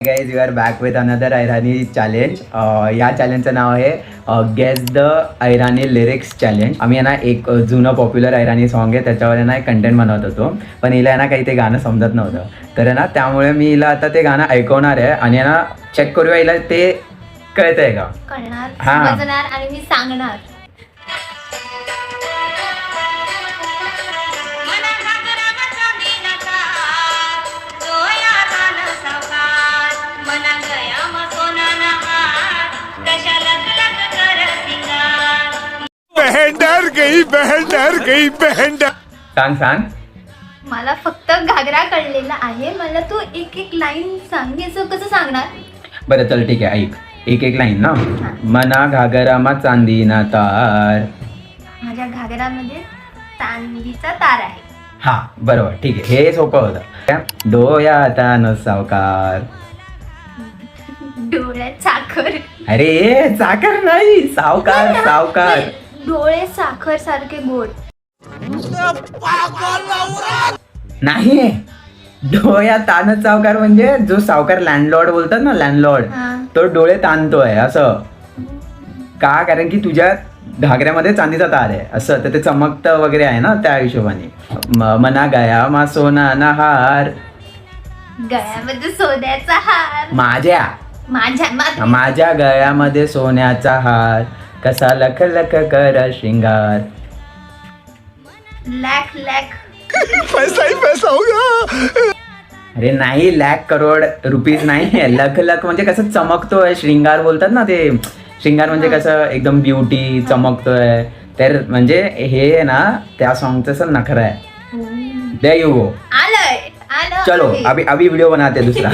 Guys, you are back with another ऐराणी challenge. या चॅलेंजचं नाव आहे गेस द ऐराणी लिरिक्स चॅलेंज. आम्ही आहे ना एक जुनं पॉप्युलर ऐराणी सॉन्ग आहे त्याच्यावर आहे ना एक कंटेंट बनवत होतो, पण हिला आहे ना काही ते गाणं समजत नव्हतं. तर आहे ना त्यामुळे मी हिला आता ते गाणं ऐकवणार आहे आणि आहे ना चेक करूया हिला ते कळतंय का. कळणार, हा. समजणार आणि मी सांगणार. बहन डर गई बहन डर. सांग सांग. मला फक्त घागरा कळलेला आहे. मला तू एक एक लाईन सांगायचं कसं सांगणार? बरं चल ठीक आहे, ऐक एक एक लाईन ना. मना घागरामा चांदीना तार. माझ्या घागरामध्ये चांदीचा तार आहे. हा बरोबर, ठीक आहे, हे सोपं होतं. डोळ्यात न सावकार. डोळ्यात साखर. अरे साखर नाही, सावकार सावकार. डोळे साखर सारखे गोड. नाही, डोळ्यात ताणत सावकार म्हणजे जो सावकार लँडलॉर्ड बोलतात ना, लँडलॉर्ड, हा. तो डोळे ताणतोय असं का, कारण की तुझ्या घागऱ्यामध्ये चांदीचा तार आहे असं, तर ते चमकतं वगैरे आहे ना त्या हिशोबाने. मना गया मा सोना ना हार. गळ्यामध्ये सोन्याचा हार. माझ्या गळ्यामध्ये सोन्याचा हार, कसा लख लख कर श्रृंगार. लॅक लॅक. पैसा ही पैसा होगा. अरे नाही, लाख करोड रुपीज नाही, लख लख म्हणजे कसं चमकतोय, श्रृंगार बोलतात ना ते. श्रृंगार म्हणजे कसं एकदम ब्युटी, चमकतोय. तर म्हणजे हे ना त्या सॉन्गचं असं नखरा आहे. दे यू गो. आलं चलो अभी वीडियो बनाते दूसरा.